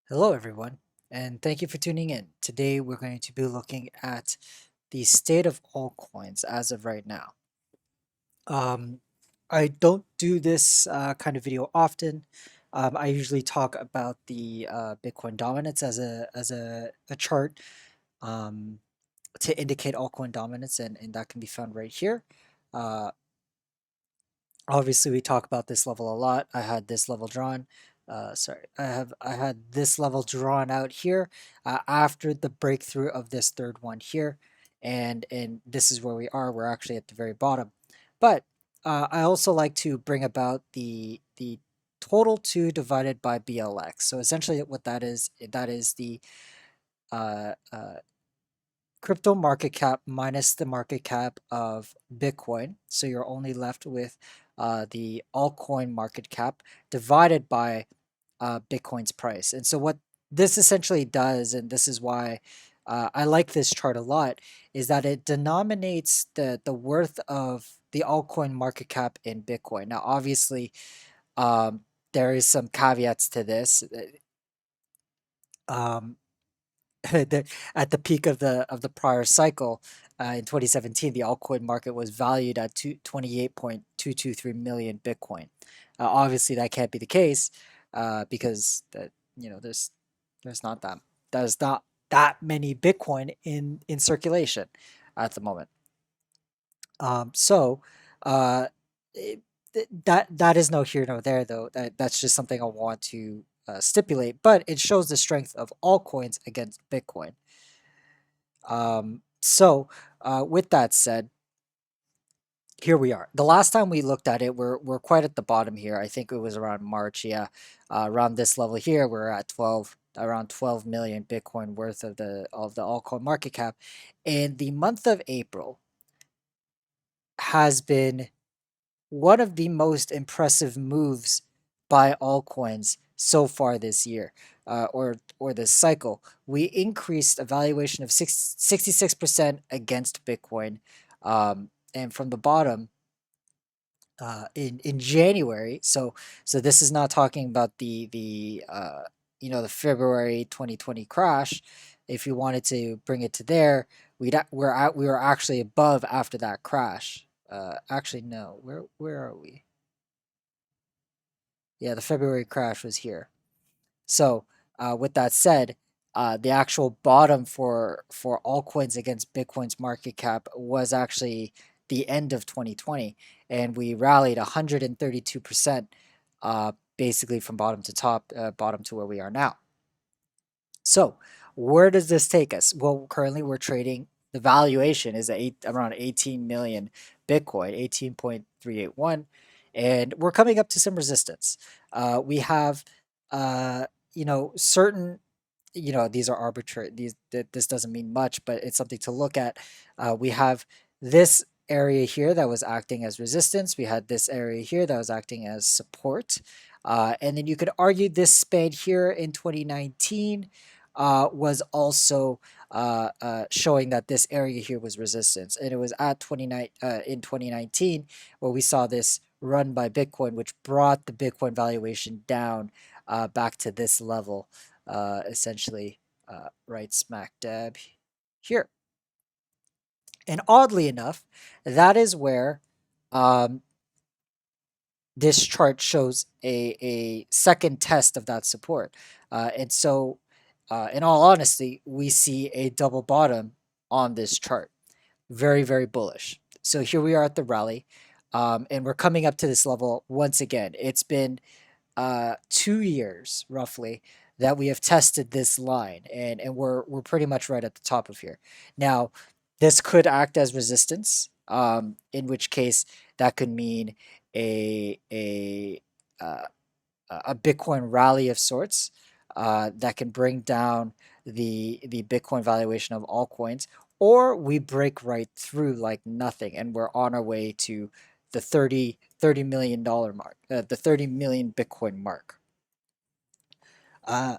Hello, everyone, and thank you for tuning in. Today, we're going to be looking at the state of altcoins as of right now. Um, I don't do this kind of video often. I usually talk about the Bitcoin dominance as a chart um, to indicate altcoin dominance, and that can be found right here. Uh, Obviously, we talk about this level a lot. I had this level drawn. Sorry, I had this level drawn out here after the breakthrough of this third one here, and this is where we are. We're actually at the very bottom, but I also like to bring about the total 2 divided by BLX. So essentially, what that is the uh, uh, crypto market cap minus the market cap of Bitcoin. So you're only left with the altcoin market cap divided by Bitcoin's price. And so what this essentially does, and this is why I like this chart a lot, is that it denominates the worth of the altcoin market cap in Bitcoin. Now, obviously, um, there is some caveats to this. Um, at the peak of the prior cycle in 2017, the altcoin market was valued at 28.223 million Bitcoin. Obviously, that can't be the case because there's not that many Bitcoin in circulation at the moment. So uh, it, that is no here nor there though. That's just something I want to stipulate, but it shows the strength of altcoins against Bitcoin. With that said, here we are. The last time we looked at it, we're quite at the bottom here. I think it was around March. Yeah, around this level here, we're at around 12 million Bitcoin worth of the altcoin market cap, and the month of April has been one of the most impressive moves by altcoins so far this year, or this cycle. We increased a valuation of 66% against Bitcoin, and from the bottom in January. So this is not talking about the February 2020 crash. If you wanted to bring it to there, we were actually above after that crash. Actually, no. Where are we? Yeah, the February crash was here. So, with that said, the actual bottom for altcoins against Bitcoin's market cap was actually the end of 2020, and we rallied 132%, basically from bottom to top, bottom to where we are now. So, where does this take us? Well, currently we're trading. The valuation is around 18 million Bitcoin, 18.381, and we're coming up to some resistance. We have, uh, certain, these are arbitrary. This doesn't mean much, but it's something to look at. We have this area here that was acting as resistance. We had this area here that was acting as support. And then you could argue this span here in 2019 was also showing that this area here was resistance. And it was at in 2019 where we saw this run by Bitcoin, which brought the Bitcoin valuation down back to this level, essentially right smack dab here. And oddly enough, that is where um, this chart shows a second test of that support. And so, in all honesty, we see a double bottom on this chart. Very, very bullish. So here we are at the rally, and we're coming up to this level once again. It's been 2 years roughly that we have tested this line, and we're pretty much right at the top of here. Now, this could act as resistance, in which case that could mean a a uh, a Bitcoin rally of sorts that can bring down the Bitcoin valuation of altcoins, or we break right through like nothing, and we're on our way to the $30 million mark, the 30 million Bitcoin mark. Uh,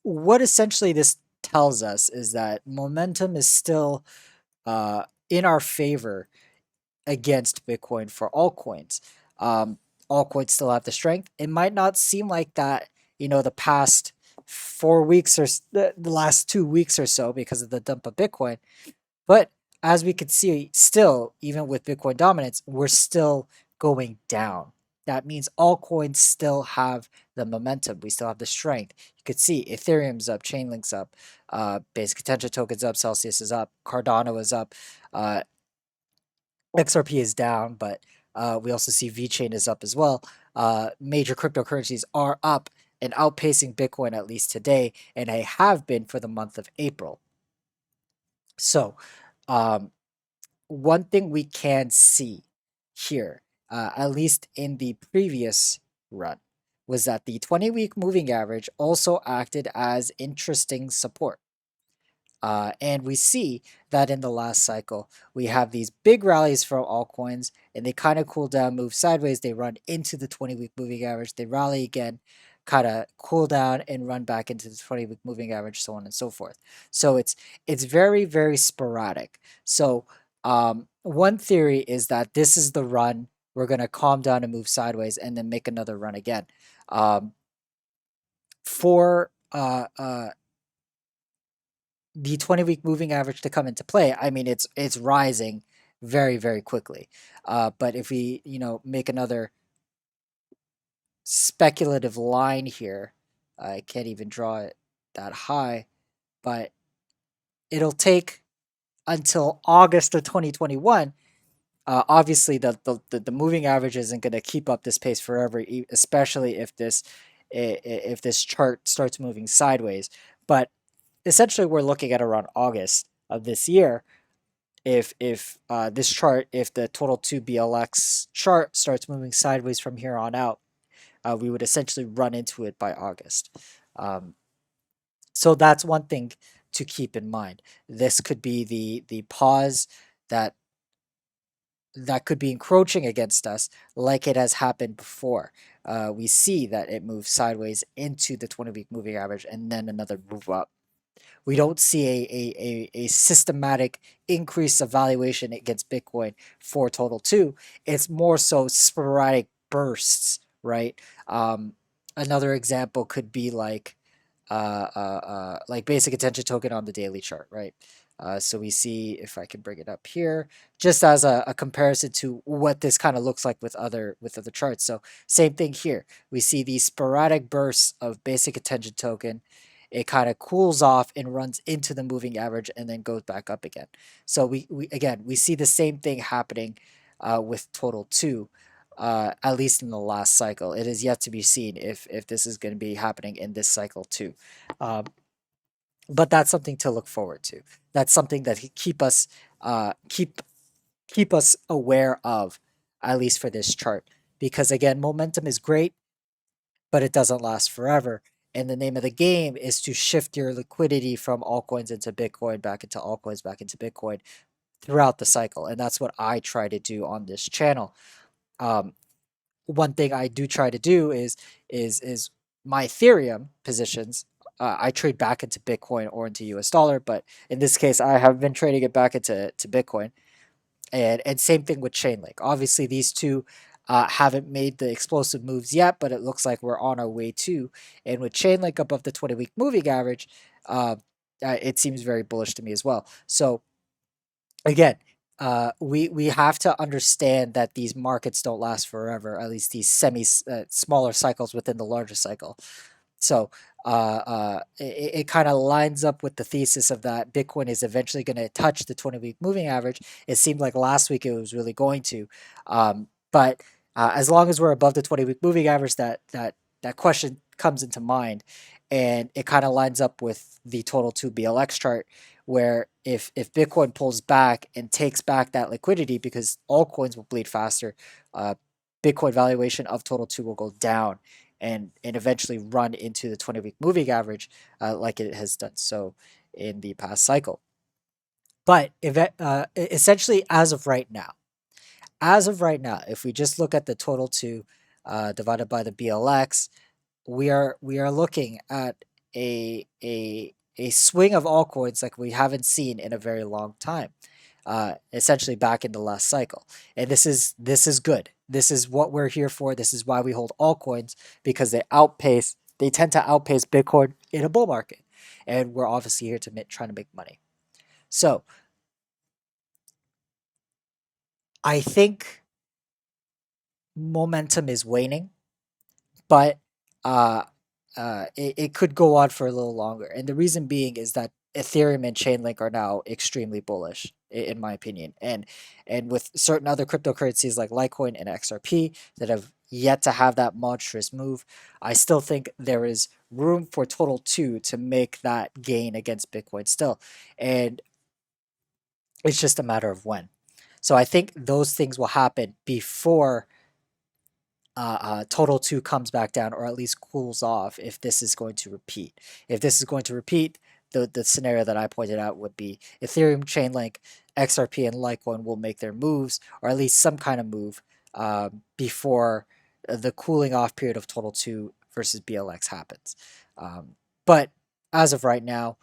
what essentially this tells us is that momentum is still in our favor against Bitcoin for altcoins. Um, Altcoins still have the strength. It might not seem like that, the past 4 weeks or the last 2 weeks or so because of the dump of Bitcoin. But as we could see, still, even with Bitcoin dominance, we're still going down. That means altcoins still have the momentum. We still have the strength. You could see Ethereum's up, Chainlink's up, Basic Attention Token's up, Celsius is up, Cardano is up, uh, XRP is down, but we also see VeChain is up as well. Major cryptocurrencies are up and outpacing Bitcoin at least today, and they have been for the month of April. So, um, one thing we can see here, at least in the previous run, was that the 20-week moving average also acted as interesting support. And we see that in the last cycle, we have these big rallies for altcoins and they kind of cool down, move sideways. They run into the 20-week moving average. They rally again, kind of cool down and run back into the 20-week moving average, so on and so forth. So it's very, very sporadic. So one theory is that this is the run. We're going to calm down and move sideways and then make another run again. For the 20-week moving average to come into play, I mean, it's rising very, very quickly. But if we, make another speculative line here, I can't even draw it that high, but it'll take until August of 2021. Obviously, the moving average isn't going to keep up this pace forever, especially if this chart starts moving sideways. But essentially, we're looking at around August of this year. If this chart, if the total 2 BLX chart starts moving sideways from here on out, we would essentially run into it by August. So that's one thing to keep in mind. This could be the pause that could be encroaching against us, like it has happened before. We see that it moves sideways into the 20-week moving average and then another move up. We don't see a systematic increase of valuation against Bitcoin for Total 2. It's more so sporadic bursts, right? Another example could be like basic attention token on the daily chart, right? So we see, if I can bring it up here, just as a comparison to what this kind of looks like with other charts. So same thing here. We see these sporadic bursts of basic attention token. It kind of cools off and runs into the moving average and then goes back up again. So we see the same thing happening with Total 2. At least in the last cycle, it is yet to be seen if this is going to be happening in this cycle too. Um, but that's something to look forward to. That's something that keep us keep us aware of, at least for this chart. Because again, momentum is great, but it doesn't last forever. And the name of the game is to shift your liquidity from altcoins into Bitcoin, back into altcoins, back into Bitcoin throughout the cycle. And that's what I try to do on this channel. One thing I do try to do is my Ethereum positions. I trade back into Bitcoin or into US dollar, but in this case, I have been trading it back into Bitcoin. And same thing with Chainlink. Obviously, these two haven't made the explosive moves yet, but it looks like we're on our way to. And with Chainlink above the 20-week moving average, it seems very bullish to me as well. So again, we have to understand that these markets don't last forever. At least these smaller cycles within the larger cycle. So it kind of lines up with the thesis of that Bitcoin is eventually going to touch the 20-week moving average. It seemed like last week it was really going to, but as long as we're above the 20-week moving average, that question comes into mind, and it kind of lines up with the Total 2 BLX chart, where if Bitcoin pulls back and takes back that liquidity because altcoins will bleed faster, Bitcoin valuation of Total 2 will go down and eventually run into the 20-week moving average, like it has done so in the past cycle. But essentially, as of right now, if we just look at the Total 2 divided by the BLX, we are looking at a swing of altcoins like we haven't seen in a very long time. Essentially back in the last cycle, and this is good. This is what we're here for. This is why we hold altcoins, because they outpace They tend to outpace Bitcoin in a bull market. And we're obviously here to trying to make money. So I think momentum is waning, but uh, it could go on for a little longer. And the reason being is that Ethereum and Chainlink are now extremely bullish, in my opinion. And with certain other cryptocurrencies like Litecoin and XRP that have yet to have that monstrous move, I still think there is room for Total 2 to make that gain against Bitcoin still. And it's just a matter of when. So I think those things will happen before Total 2 comes back down, or at least cools off, if this is going to repeat. If this is going to repeat, the scenario that I pointed out would be Ethereum, Chainlink, XRP, and Litecoin will make their moves, or at least some kind of move, before the cooling off period of Total 2 versus BLX happens. But as of right now,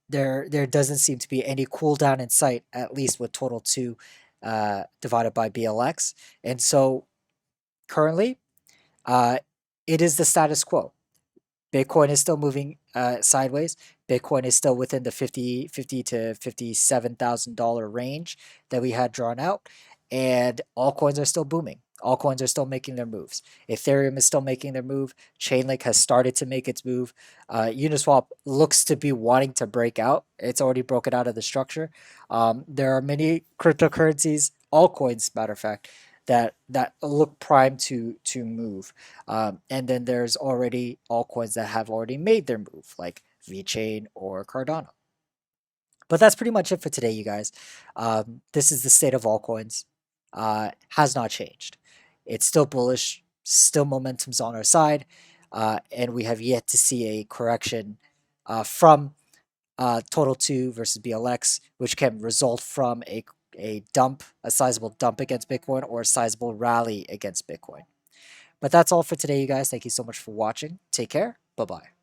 there doesn't seem to be any cool down in sight, at least with Total 2 divided by BLX. And so currently, uh, it is the status quo. Bitcoin is still moving sideways. Bitcoin is still within the 50 to $57,000 range that we had drawn out, and altcoins are still booming. Altcoins are still making their moves. Ethereum is still making their move. Chainlink has started to make its move. Uniswap looks to be wanting to break out. It's already broken out of the structure. There are many cryptocurrencies, altcoins, matter of fact, that look primed to move. And then there's already altcoins that have already made their move, like VeChain or Cardano. But that's pretty much it for today, you guys. This is the state of altcoins. Has not changed. It's still bullish, still momentum's on our side, and we have yet to see a correction from Total 2 versus BLX, which can result from a dump, a sizable dump against Bitcoin, or a sizable rally against Bitcoin. But that's all for today, you guys. Thank you so much for watching. Take care. Bye bye.